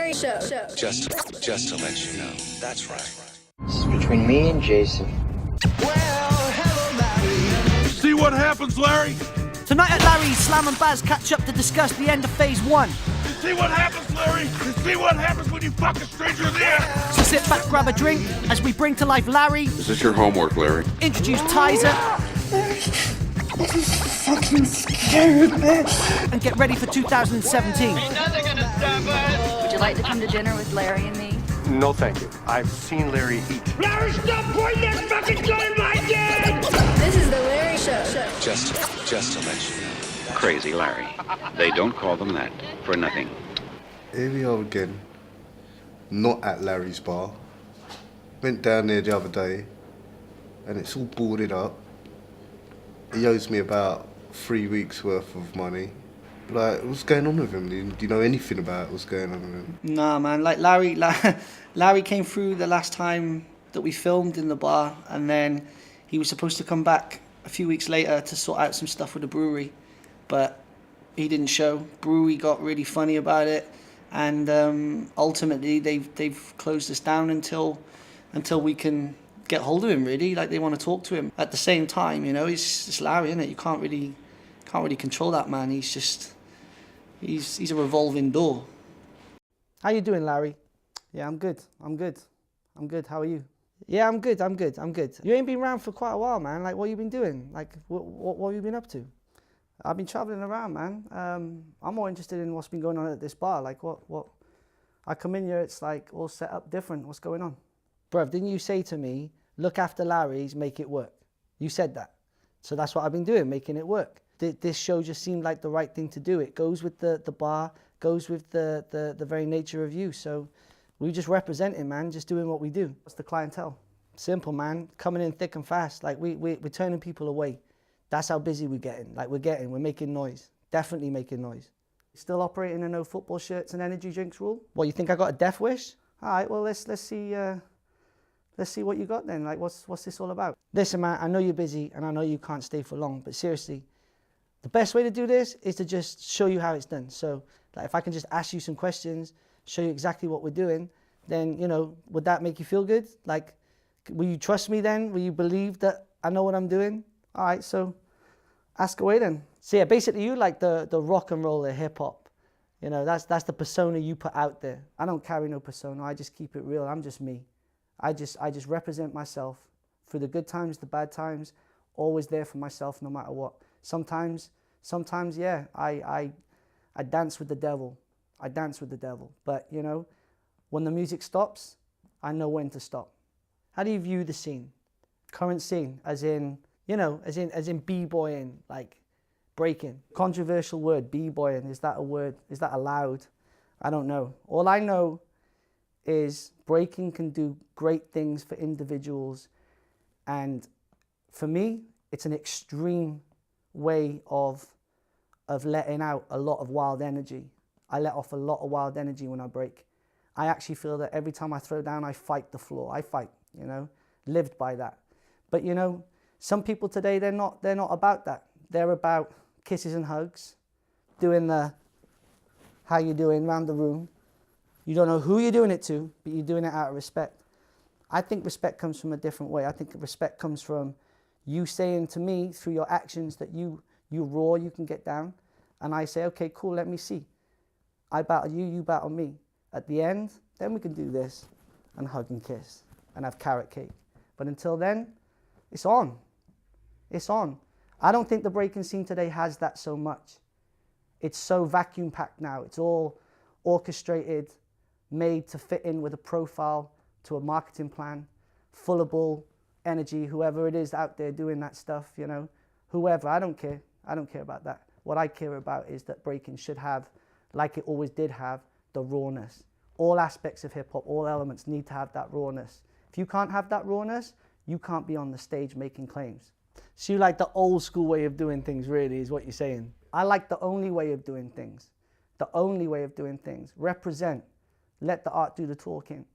Larry Show. Just to let you know, that's right. This is between me and Jason. Well, hello, Larry. See what happens, Larry? Tonight at Larry's, Slam and Baz catch up to discuss the end of Phase 1. You see what happens, Larry? You see what happens when you fuck a stranger there? So sit back, grab a drink, as we bring to life Larry. Is this your homework, Larry? Introduce Tizer. I'm fucking scared, man. And get ready for 2017. Would you like to come to dinner with Larry and me? No, thank you. I've seen Larry eat. Larry, stop pointing that fucking gun at my dad! This is the Larry Show. Just to let you know. Crazy Larry. They don't call them that for nothing. Here we are again. Not at Larry's bar. Went down there the other day, and it's all boarded up. He owes me about 3 weeks worth of money. Like, what's going on with him? Do you know anything about what's going on with him? Nah, man. Like Larry came through the last time that we filmed in the bar, and then he was supposed to come back a few weeks later to sort out some stuff with the brewery, but he didn't show. Brewery got really funny about it, and ultimately they've closed us down until we can get hold of him. Really, like, they want to talk to him. At the same time, you know, it's Larry, isn't it? You can't really control that man. He's a revolving door. How you doing, Larry? Yeah, I'm good. How are you? Yeah, I'm good. You ain't been around for quite a while, man. Like, what you been doing? Like, what have you been up to? I've been traveling around, man. I'm more interested in what's been going on at this bar. Like, what? I come in here, it's like all set up different. What's going on? Bruv, didn't you say to me, look after Larry's, make it work? You said that. So that's what I've been doing, making it work. This show just seemed like the right thing to do. It goes with the bar, goes with the very nature of you. So we just representing, man, just doing what we do. What's the clientele? Simple, man. Coming in thick and fast. Like, we're turning people away. That's how busy we're getting. Like, we're making noise. Definitely making noise. Still operating a no football shirts and energy drinks rule? What, you think I got a death wish? All right, well, let's see what you got then. Like, what's this all about? Listen, man, I know you're busy and I know you can't stay for long, but seriously, the best way to do this is to just show you how it's done. So, like, if I can just ask you some questions, show you exactly what we're doing, then, you know, would that make you feel good? Like, will you trust me then? Will you believe that I know what I'm doing? All right, so ask away then. So yeah, basically you like the rock and roll, the hip hop. You know, that's the persona you put out there. I don't carry no persona. I just keep it real. I'm just me. I just represent myself through the good times, the bad times, always there for myself no matter what. Sometimes, yeah, I dance with the devil. But, you know, when the music stops, I know when to stop. How do you view the scene? Current scene, as in, you know, as in b-boying, like breaking. Controversial word, b-boying. Is that a word? Is that allowed? I don't know. All I know is breaking can do great things for individuals, and for me, it's an extreme way of letting out a lot of wild energy. I let off a lot of wild energy when I break. I actually feel that every time I throw down, I fight the floor. I fight, you know, lived by that. But, you know, some people today, they're not about that. They're about kisses and hugs, doing the how you doing around the room. You don't know who you're doing it to, but you're doing it out of respect. I think respect comes from a different way. I think respect comes from you saying to me through your actions that you roar, you can get down. And I say, okay, cool, let me see. I battle you, you battle me. At the end, then we can do this and hug and kiss and have carrot cake. But until then, it's on. It's on. I don't think the breaking scene today has that so much. It's so vacuum packed now. It's all orchestrated, made to fit in with a profile, to a marketing plan, fullable energy, whoever it is out there doing that stuff, you know, whoever, I don't care. I don't care about that. What I care about is that breaking should have, like it always did have, the rawness. All aspects of hip hop, all elements need to have that rawness. If you can't have that rawness, you can't be on the stage making claims. So you like the old school way of doing things, really, is what you're saying? I like the only way of doing things. The only way of doing things. Represent. Let the art do the talking,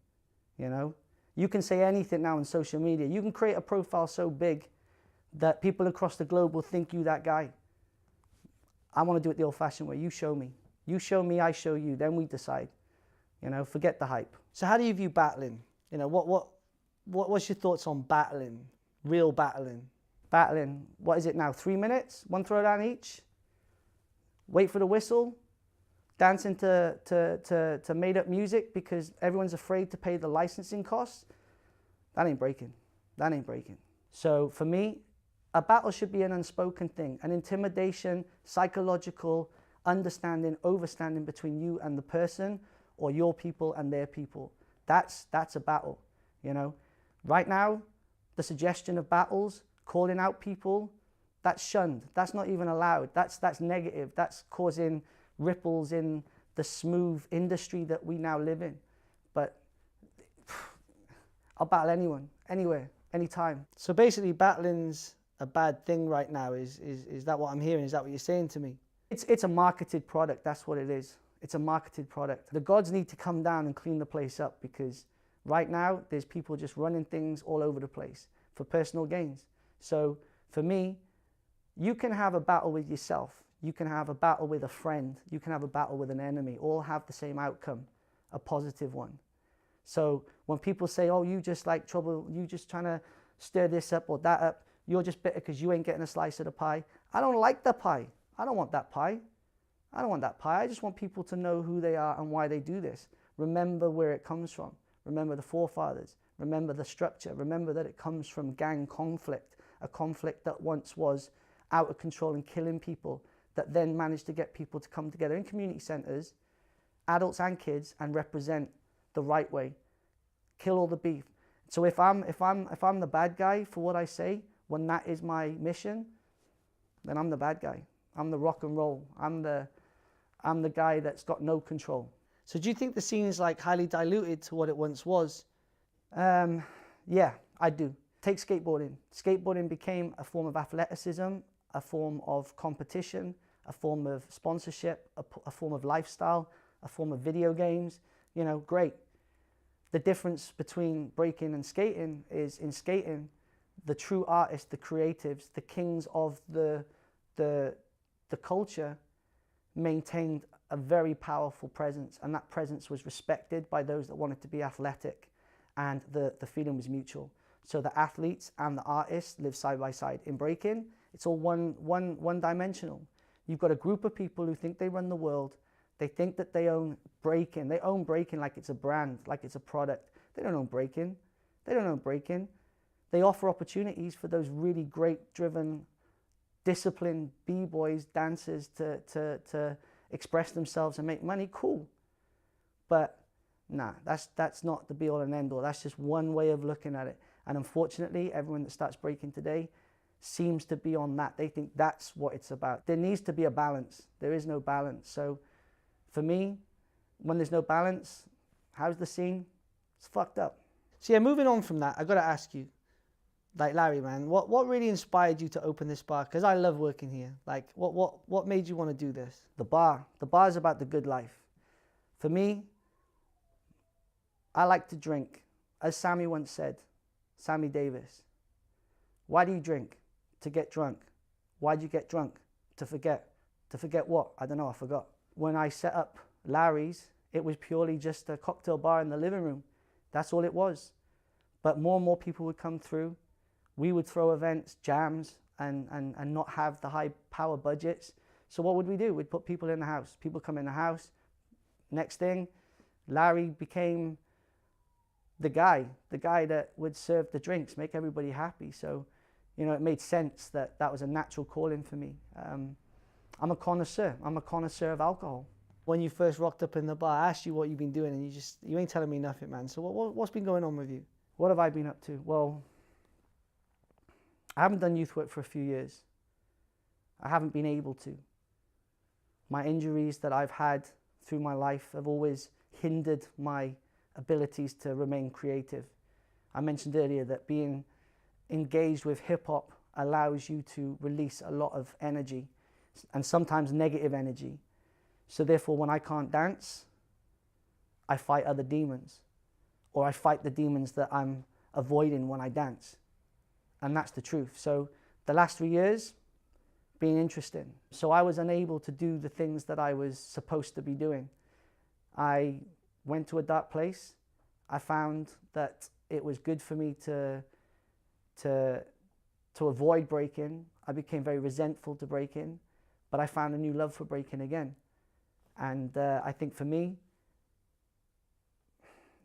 you know? You can say anything now on social media. You can create a profile so big that people across the globe will think you that guy. I want to do it the old-fashioned way. You show me. You show me, I show you. Then we decide. You know, forget the hype. So how do you view battling? You know, what's your thoughts on battling? Real battling. Battling, what is it now, 3 minutes? One throwdown each? Wait for the whistle? Dancing to made up music because everyone's afraid to pay the licensing costs? That ain't breaking. That ain't breaking. So for me, a battle should be an unspoken thing, an intimidation, psychological understanding, overstanding between you and the person, or your people and their people. That's a battle, you know. Right now, the suggestion of battles, calling out people, that's shunned. That's not even allowed. That's negative. That's causing ripples in the smooth industry that we now live in. But I'll battle anyone, anywhere, anytime. So basically, battling's a bad thing right now. Is that what I'm hearing? Is that what you're saying to me? It's a marketed product. That's what it is. It's a marketed product. The gods need to come down and clean the place up, because right now there's people just running things all over the place for personal gains. So for me, you can have a battle with yourself. You can have a battle with a friend. You can have a battle with an enemy. All have the same outcome, a positive one. So when people say, oh, you just like trouble, you just trying to stir this up or that up, you're just bitter because you ain't getting a slice of the pie. I don't like the pie. I don't want that pie. I don't want that pie. I just want people to know who they are and why they do this. Remember where it comes from. Remember the forefathers. Remember the structure. Remember that it comes from gang conflict, a conflict that once was out of control and killing people, that then managed to get people to come together in community centers, adults and kids, and represent the right way. Kill all the beef. So if I'm the bad guy for what I say, when that is my mission, then I'm the bad guy. I'm the rock and roll. I'm the guy that's got no control. So do you think the scene is like highly diluted to what it once was? Yeah, I do. Take skateboarding. Skateboarding became a form of athleticism, a form of competition, a form of sponsorship, a form of lifestyle, a form of video games. You know, great. The difference between breaking and skating is, in skating, the true artists, the creatives, the kings of the culture maintained a very powerful presence, and that presence was respected by those that wanted to be athletic, and the feeling was mutual. So the athletes and the artists live side by side. In breaking, it's all one dimensional. You've got a group of people who think they run the world. They think that they own breaking. They own breaking like it's a brand, like it's a product. They don't own breaking. They don't own breaking. They offer opportunities for those really great, driven, disciplined b-boys, dancers to express themselves and make money. Cool. But nah, that's not the be-all and end-all. That's just one way of looking at it. And unfortunately, everyone that starts breaking today seems to be on that. They think that's what it's about. There needs to be a balance. There is no balance. So for me, when there's no balance, how's the scene? It's fucked up. So yeah, moving on from that, I got to ask you, like, Larry, man, what really inspired you to open this bar? Because I love working here. Like, what made you want to do this? The bar is about the good life. For me, I like to drink. As Sammy once said, Sammy Davis, why do you drink? To get drunk. Why do you get drunk? To forget. To forget what? I don't know, I forgot. When I set up Larry's, it was purely just a cocktail bar in the living room. That's all it was. But more and more people would come through. We would throw events, jams, and not have the high power budgets. So what would we do? We'd put people in the house. People come in the house. Next thing, Larry became the guy that would serve the drinks, make everybody happy. So, you know, it made sense that that was a natural calling for me. I'm a connoisseur. I'm a connoisseur of alcohol. When you first rocked up in the bar, I asked you what you've been doing, and you ain't telling me nothing, man. So what's been going on with you? What have I been up to? Well, I haven't done youth work for a few years. I haven't been able to. My injuries that I've had through my life have always hindered my abilities to remain creative. I mentioned earlier that being engaged with hip hop allows you to release a lot of energy, and sometimes negative energy. So therefore, when I can't dance, I fight other demons, or I fight the demons that I'm avoiding when I dance. And that's the truth. So the last 3 years, been interesting. So I was unable to do the things that I was supposed to be doing. I went to a dark place. I found that it was good for me to avoid breaking. I became very resentful to breaking, but I found a new love for breaking again. And I think for me,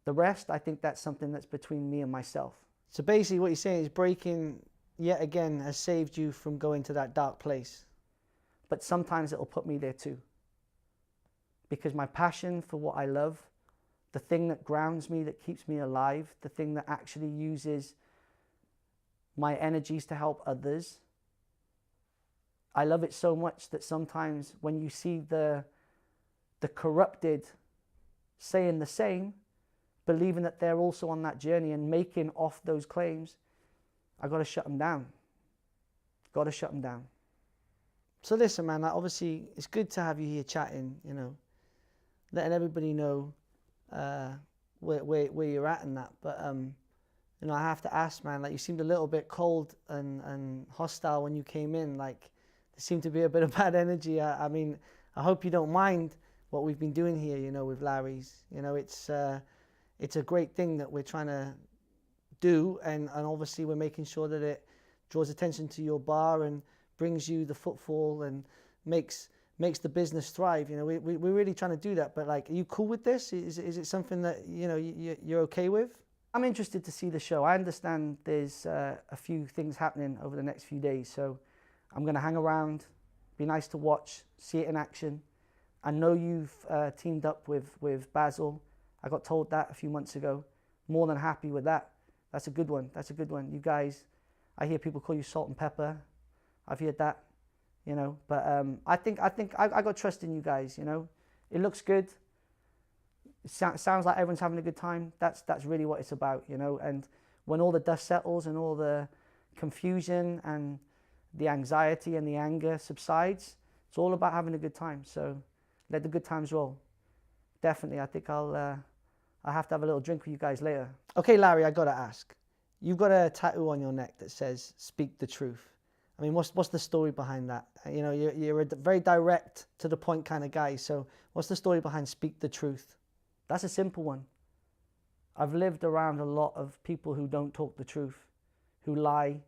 the rest, I think that's something that's between me and myself. So basically what you're saying is breaking, yet again, has saved you from going to that dark place. But sometimes it'll put me there too. Because my passion for what I love, the thing that grounds me, that keeps me alive, the thing that actually uses my energies to help others, I love it so much that sometimes when you see the corrupted saying the same, believing that they're also on that journey and making off those claims, I got to shut them down. Got to shut them down. So listen, man, like, obviously it's good to have you here chatting, you know, letting everybody know where you're at and that. But you know, I have to ask, man, like, you seemed a little bit cold and hostile when you came in. Like, there seemed to be a bit of bad energy. I mean, I hope you don't mind what we've been doing here, you know, with Larry's. You know, it's a great thing that we're trying to do, and obviously we're making sure that it draws attention to your bar and brings you the footfall and makes the business thrive. You know, we're really trying to do that. But like, are you cool with this? Is it something that, you know, you're okay with? I'm interested to see the show. I understand there's a few things happening over the next few days, so I'm going to hang around, be nice to watch, see it in action. I know you've teamed up with Basil. I got told that a few months ago. More than happy with that. That's a good one. That's a good one. You guys, I hear people call you Salt and Pepper. I've heard that, you know. But I think I got trust in you guys. You know, it looks good. It sounds like everyone's having a good time. That's really what it's about, you know. And when all the dust settles and all the confusion and the anxiety and the anger subsides, it's all about having a good time. So let the good times roll. Definitely, I think I'll have to have a little drink with you guys later. Okay, Larry, I gotta ask. You've got a tattoo on your neck that says "Speak the truth." I mean, what's the story behind that? You know, you're a very direct to the point kind of guy. So what's the story behind "Speak the truth"? That's a simple one. I've lived around a lot of people who don't talk the truth, who lie,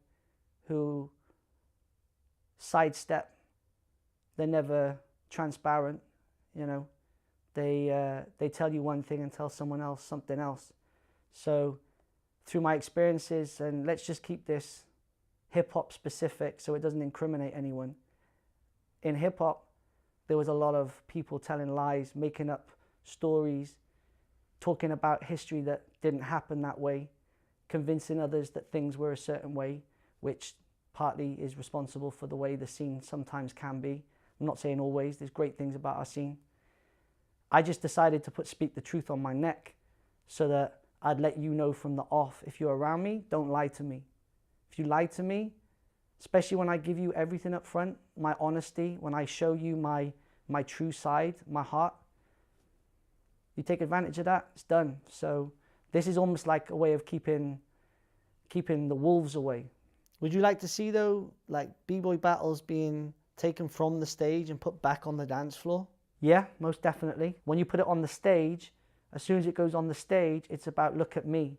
who sidestep. They're never transparent, you know. They tell you one thing and tell someone else something else. So through my experiences, and let's just keep this hip-hop specific so it doesn't incriminate anyone. In hip-hop, there was a lot of people telling lies, making up stories, talking about history that didn't happen that way, convincing others that things were a certain way, which partly is responsible for the way the scene sometimes can be. I'm not saying always, there's great things about our scene. I just decided to put "Speak the Truth" on my neck so that I'd let you know from the off, if you're around me, don't lie to me. If you lie to me, especially when I give you everything up front, my honesty, when I show you my true side, my heart, you take advantage of that, it's done. So this is almost like a way of keeping the wolves away. Would you like to see, though, like b-boy battles being taken from the stage and put back on the dance floor? Yeah, most definitely. When you put it on the stage, as soon as it goes on the stage, it's about look at me.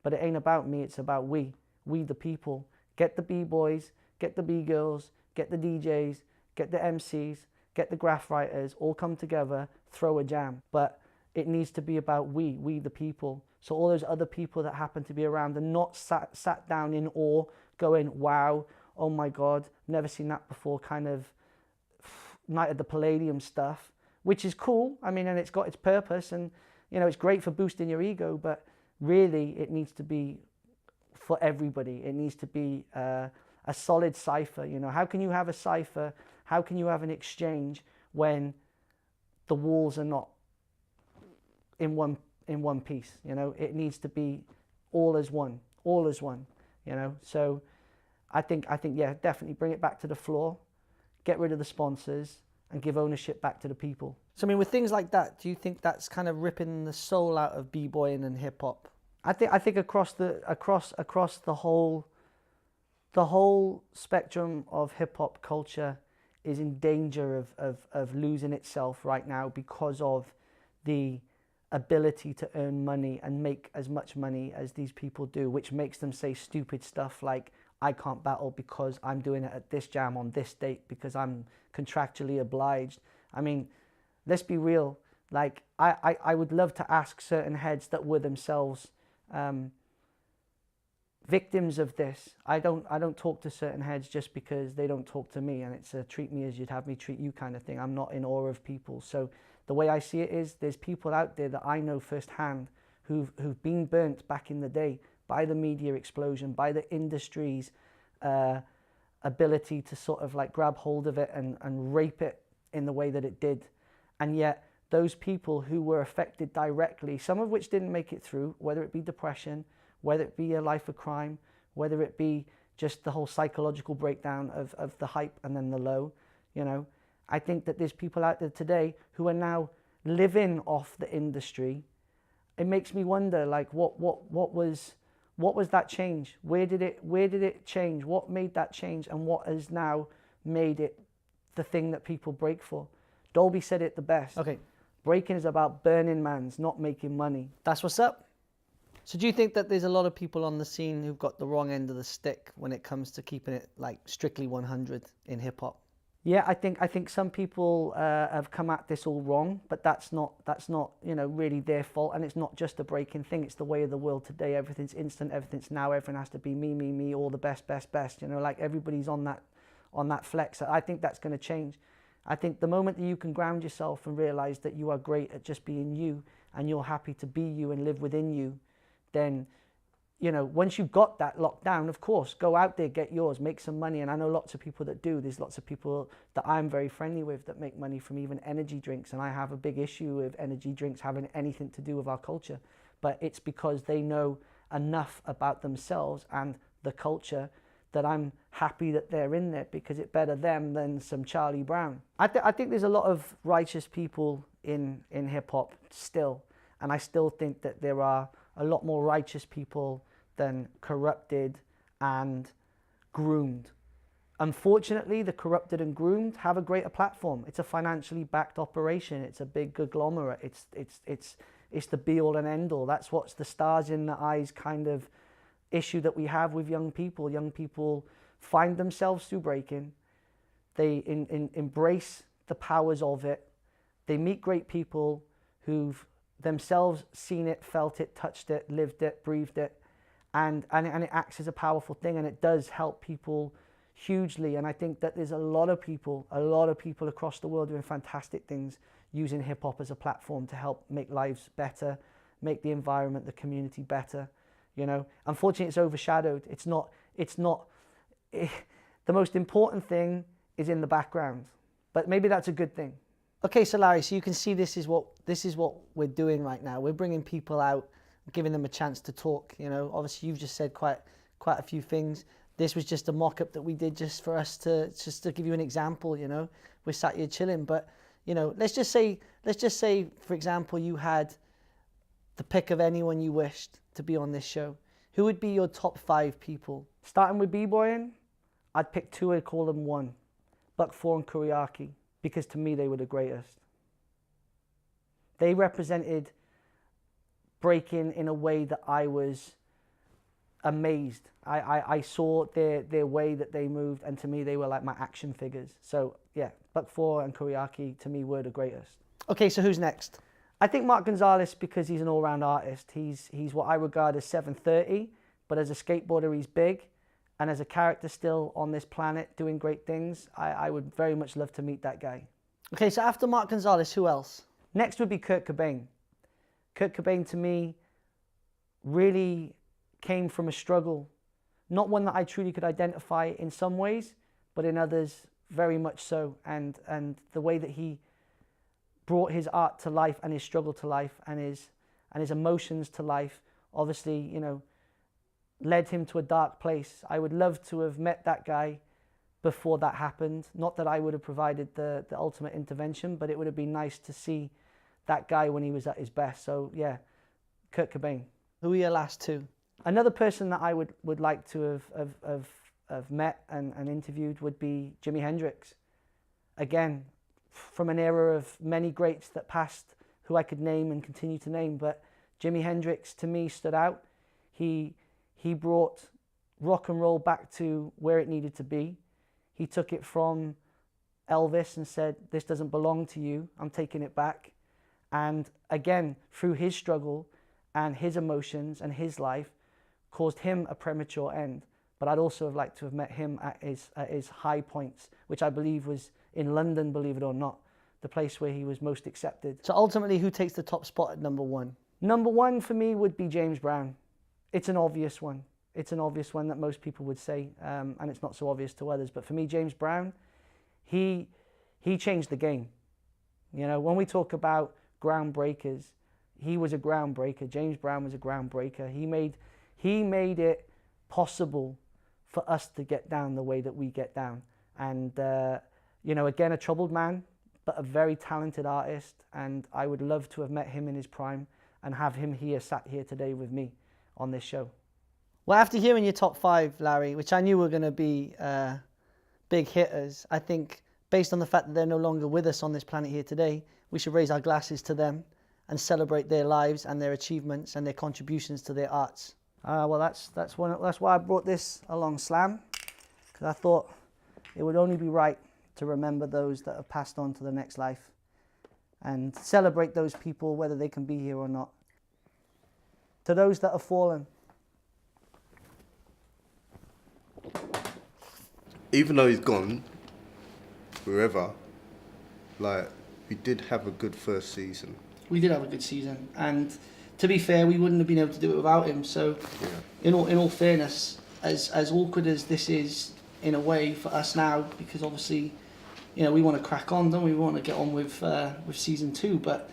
But it ain't about me, it's about we the people. Get the b-boys, get the b-girls, get the DJs, get the MCs, get the graph writers, all come together, throw a jam. But it needs to be about we the people. So all those other people that happen to be around are not sat down in awe, going, wow, oh my God, never seen that before, kind of Night at the Palladium stuff, which is cool. I mean, and it's got its purpose, and you know, it's great for boosting your ego, but really it needs to be for everybody. It needs to be a solid cipher. You know, how can you have a cipher? How can you have an exchange when the walls are not in one piece? You know, it needs to be all as one. You know, so I think yeah, definitely bring it back to the floor, get rid of the sponsors, and give ownership back to the people. So I mean, with things like that, do you think that's kind of ripping the soul out of b-boying and hip hop? I think across the whole spectrum of hip hop culture is in danger of losing itself right now because of the ability to earn money and make as much money as these people do, which makes them say stupid stuff like, I can't battle because I'm doing it at this jam on this date because I'm contractually obliged. I mean, let's be real. Like, I would love to ask certain heads that were themselves victims of this. I don't talk to certain heads just because they don't talk to me, and it's a treat me as you'd have me treat you kind of thing. I'm not in awe of people. So the way I see it is, there's people out there that I know firsthand who've been burnt back in the day by the media explosion, by the industry's ability to sort of like grab hold of it and rape it in the way that it did. And yet those people who were affected directly, some of which didn't make it through, whether it be depression, whether it be a life of crime, whether it be just the whole psychological breakdown of the hype and then the low, you know, I think that there's people out there today who are now living off the industry. It makes me wonder, like, what was that change? Where did it change? What made that change? And what has now made it the thing that people break for? Dolby said it the best. Okay, breaking is about burning mans, not making money. That's what's up. So do you think that there's a lot of people on the scene who've got the wrong end of the stick when it comes to keeping it like strictly 100 in hip hop? Yeah, I think some people have come at this all wrong, but that's not you know, really their fault, and it's not just a breaking thing. It's the way of the world today. Everything's instant, everything's now. Everyone has to be me, all the best. You know, like everybody's on that flex. I think that's going to change. I think the moment that you can ground yourself and realize that you are great at just being you, and you're happy to be you and live within you, then, you know, once you've got that locked down, of course, go out there, get yours, make some money. And I know lots of people that do. There's lots of people that I'm very friendly with that make money from even energy drinks. And I have a big issue with energy drinks having anything to do with our culture. But it's because they know enough about themselves and the culture that I'm happy that they're in there, because it better them than some Charlie Brown. I think there's a lot of righteous people in hip hop still. And I still think that there are a lot more righteous people than corrupted and groomed. Unfortunately, the corrupted and groomed have a greater platform. It's a financially backed operation. It's a big conglomerate. It's the be all and end all. That's what's the stars in the eyes kind of issue that we have with young people. Young people find themselves through breaking. They embrace the powers of it. They meet great people who've themselves seen it, felt it, touched it, lived it, breathed it, and it acts as a powerful thing, and it does help people hugely. And I think that there's a lot of people across the world doing fantastic things using hip hop as a platform to help make lives better, make the environment, the community better. You know, unfortunately, it's overshadowed. It's not. The most important thing is in the background, but maybe that's a good thing. Okay, so Larry, so you can see this is what we're doing right now. We're bringing people out, giving them a chance to talk. You know, obviously you've just said quite a few things. This was just a mock-up that we did just for us to give you an example. You know, we're sat here chilling, but you know, let's just say, for example, you had the pick of anyone you wished to be on this show. Who would be your top 5 people? Starting with b-boying, I'd pick 2. I'd call them 1, Buck 4 and Kuriaki. Because to me, they were the greatest. They represented breaking in a way that I was amazed. I saw their way that they moved, and to me, they were like my action figures. So yeah, Buck 4 and Kuriaki, to me, were the greatest. Okay, so who's next? I think Mark Gonzalez, because he's an all-round artist. He's what I regard as 730, but as a skateboarder, he's big. And as a character still on this planet doing great things, I would very much love to meet that guy. Okay, so after Mark Gonzalez, who else? Next would be Kurt Cobain. Kurt Cobain, to me, really came from a struggle. Not one that I truly could identify in some ways, but in others, very much so. And the way that he brought his art to life and his struggle to life and his emotions to life, obviously, you know, led him to a dark place. I would love to have met that guy before that happened. Not that I would have provided the ultimate intervention, but it would have been nice to see that guy when he was at his best. So yeah, Kurt Cobain. Who are your last 2? Another person that I would like to have met and interviewed would be Jimi Hendrix. Again, from an era of many greats that passed who I could name and continue to name, but Jimi Hendrix to me stood out. He brought rock and roll back to where it needed to be. He took it from Elvis and said, this doesn't belong to you, I'm taking it back. And again, through his struggle and his emotions and his life, caused him a premature end. But I'd also have liked to have met him at his high points, which I believe was in London, believe it or not, the place where he was most accepted. So ultimately, who takes the top spot at number one? Number one for me would be James Brown. It's an obvious one. It's an obvious one that most people would say, and it's not so obvious to others. But for me, James Brown, he changed the game. You know, when we talk about groundbreakers, he was a groundbreaker. James Brown was a groundbreaker. He made it possible for us to get down the way that we get down. And, you know, again, a troubled man, but a very talented artist. And I would love to have met him in his prime and have him here, sat here today with me on this show. Well, after hearing your top five, Larry, which I knew were going to be big hitters, I think based on the fact that they're no longer with us on this planet here today, we should raise our glasses to them and celebrate their lives and their achievements and their contributions to their arts. Well, that's why I brought this along, Slam, because I thought it would only be right to remember those that have passed on to the next life and celebrate those people, whether they can be here or not. To those that have fallen. Even though he's gone, wherever, like, we did have a good first season. We did have a good season, and to be fair, we wouldn't have been able to do it without him. So, yeah. in all fairness, as awkward as this is in a way for us now, because obviously, you know, we want to crack on, don't we? We want to get on with season 2, but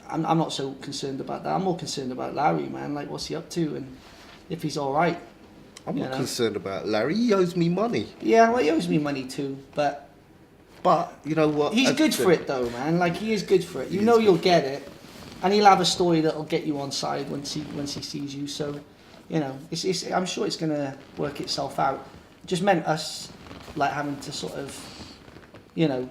I'm not so concerned about that. I'm more concerned about Larry, man. Like, what's he up to, and if he's all right. I'm not concerned about Larry. He owes me money. Yeah, well, he owes me money too, but you know what? He's good for it though, man. Like, he is good for it. You know you'll get it, and he'll have a story that'll get you on side once he sees you. So, you know, I'm sure it's gonna work itself out. It just meant us like having to sort of, you know,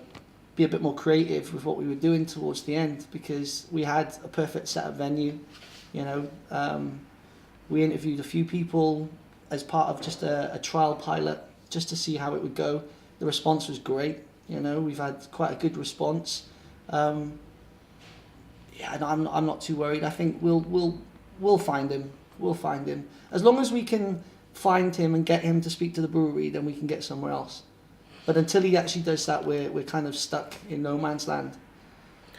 be a bit more creative with what we were doing towards the end, because we had a perfect setup venue. You know, we interviewed a few people as part of just a trial pilot, just to see how it would go. The response was great. You know, we've had quite a good response. Yeah, and I'm not too worried. I think we'll find him. We'll find him. As long as we can find him and get him to speak to the brewery, then we can get somewhere else. But until he actually does that, we're kind of stuck in no man's land,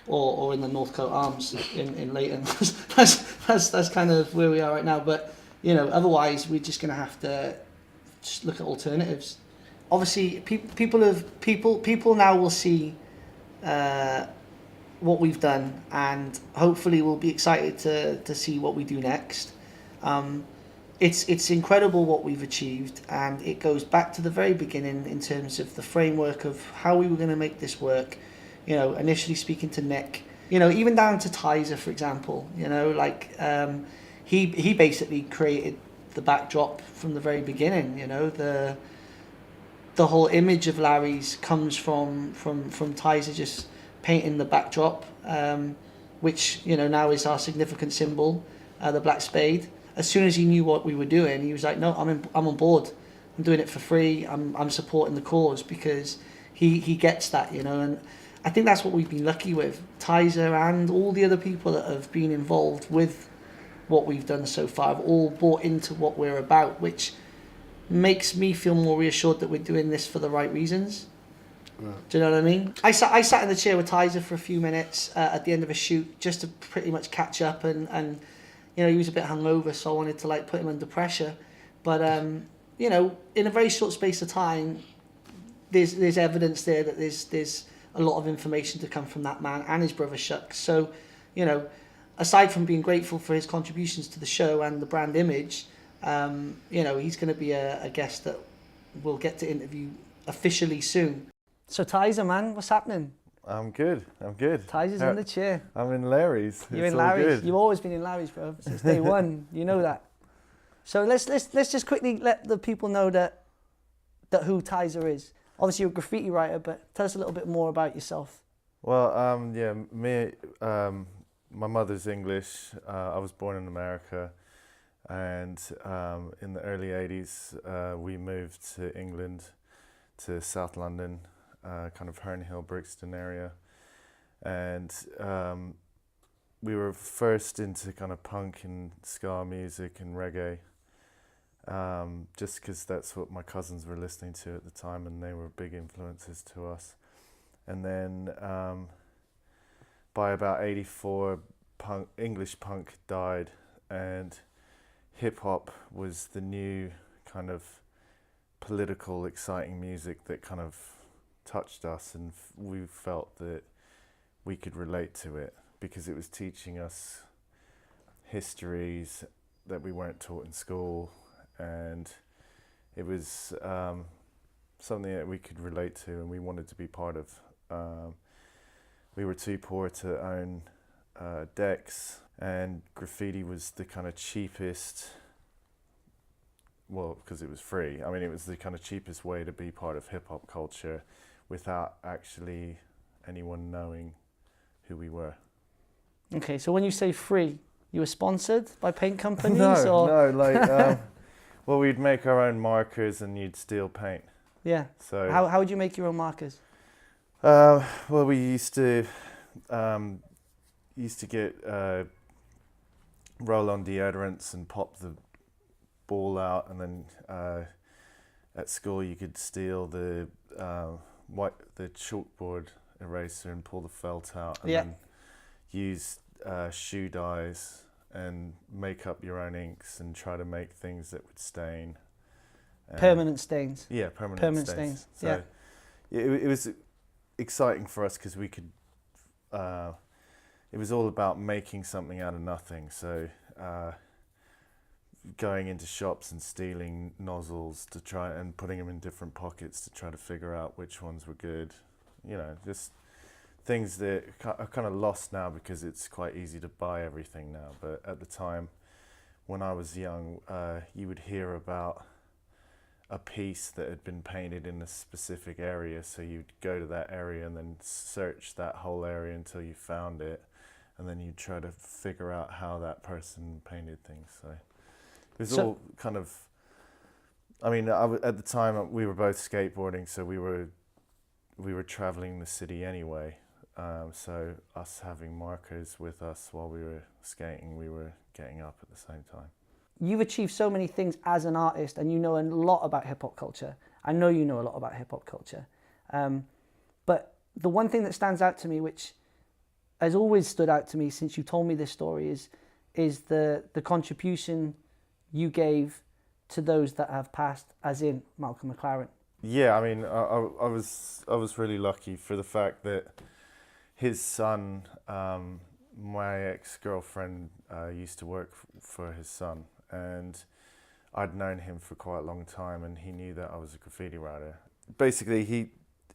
or in the Northcote Arms in Leighton. that's kind of where we are right now. But you know, otherwise we're just going to have to just look at alternatives. Obviously, people now will see what we've done, and hopefully will be excited to see what we do next. It's incredible what we've achieved, and it goes back to the very beginning in terms of the framework of how we were going to make this work. You know, initially speaking to Nick, you know, even down to Tizer, for example. You know, like he basically created the backdrop from the very beginning. You know, the whole image of Larry's comes from Tizer just painting the backdrop, which, you know, now is our significant symbol, the black spade. As soon as he knew what we were doing, he was like, no, I'm on board. I'm doing it for free. I'm supporting the cause, because he gets that, you know. And I think that's what we've been lucky with. Tizer and all the other people that have been involved with what we've done so far have all bought into what we're about, which makes me feel more reassured that we're doing this for the right reasons. Right. Do you know what I mean? I sat in the chair with Tizer for a few minutes at the end of a shoot, just to pretty much catch up, and you know, he was a bit hungover, so I wanted to like put him under pressure. But you know, in a very short space of time, there's evidence there that there's a lot of information to come from that man and his brother Shucks. So, you know, aside from being grateful for his contributions to the show and the brand image, you know, he's going to be a guest that we'll get to interview officially soon. So Tizer, man, what's happening? I'm good. Tizer's in the chair. I'm in Larry's. You're in Larry's. You've always been in Larry's, bro, since day one. You know that. So let's just quickly let the people know that who Tizer is. Obviously, you're a graffiti writer, but tell us a little bit more about yourself. Well, yeah, my mother's English. I was born in America, and in the early 80s, we moved to England, to South London, kind of Herne Hill, Brixton area. And we were first into kind of punk and ska music and reggae, just because that's what my cousins were listening to at the time, and they were big influences to us. And then by about 84, English punk died, and hip hop was the new kind of political, exciting music that kind of touched us, and we felt that we could relate to it because it was teaching us histories that we weren't taught in school, and it was something that we could relate to and we wanted to be part of. We were too poor to own decks, and graffiti was the kind of cheapest, well, because it was free. I mean, it was the kind of cheapest way to be part of hip hop culture without actually anyone knowing who we were. Okay, so when you say free, you were sponsored by paint companies? No, like, well, we'd make our own markers and you'd steal paint. Yeah. So how would you make your own markers? Well, we used to get roll-on deodorants and pop the ball out, and then at school you could steal the chalkboard eraser and pull the felt out, and then use shoe dyes and make up your own inks and try to make things that would stain. Permanent stains. Yeah, permanent stains. So it was exciting for us because we could. It was all about making something out of nothing. So going into shops and stealing nozzles to try and putting them in different pockets to try to figure out which ones were good. You know, just things that are kind of lost now because it's quite easy to buy everything now. But at the time, when I was young, you would hear about a piece that had been painted in a specific area, so you'd go to that area and then search that whole area until you found it, and then you'd try to figure out how that person painted things. So it was all kind of, I mean, at the time we were both skateboarding, so we were traveling the city anyway, so us having markers with us while we were skating, we were getting up at the same time. You've achieved so many things as an artist, and you know a lot about hip-hop culture. I know you know a lot about hip-hop culture. But the one thing that stands out to me, which has always stood out to me since you told me this story, is the contribution you gave to those that have passed, as in Malcolm McLaren. Yeah, I mean, I was really lucky for the fact that his son, my ex-girlfriend used to work for his son, and I'd known him for quite a long time, and he knew that I was a graffiti writer. Basically,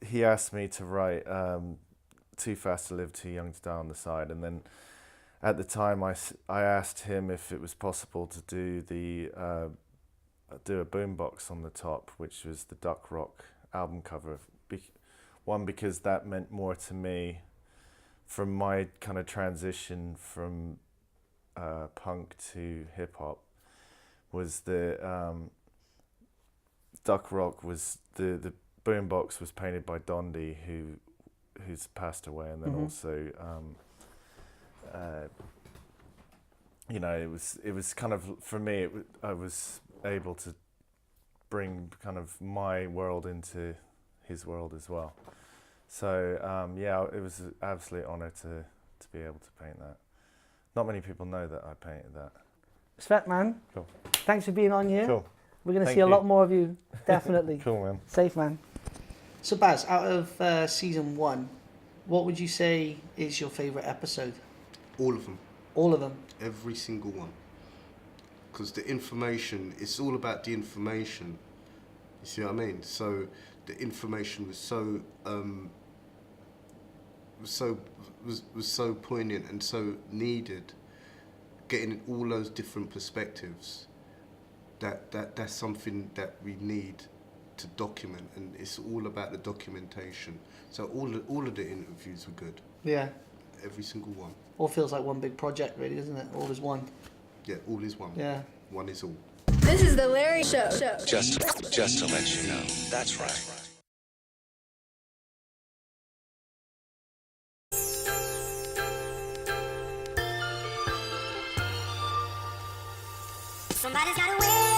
he asked me to write Too Fast to Live, Too Young to Die on the side, and then at the time I asked him if it was possible to do a boombox on the top, which was the Duck Rock album cover. One, because that meant more to me from my kind of transition from punk to hip hop, was the Duck Rock was the boombox was painted by Dondi, who's passed away, and then also you know, it was kind of, for me, I was able to bring kind of my world into his world as well. So yeah, it was an absolute honor to be able to paint that. Not many people know that I painted that. Svet, man. Cool. Thanks for being on here. Cool. We're going to see a lot more of you, definitely. Cool, man. Safe, man. So Baz, out of season 1, what would you say is your favourite episode? All of them. All of them? Every single one. Because the information, it's all about the information. You see what I mean? So the information was so poignant and so needed. Getting all those different perspectives. That's something that we need to document, and it's all about the documentation. So all of the interviews were good. Yeah. Every single one. All feels like one big project, really, doesn't it? All is one. Yeah, all is one. Yeah. One is all. This is the Larry Show. Just to let you know. That's right. Somebody's gotta win.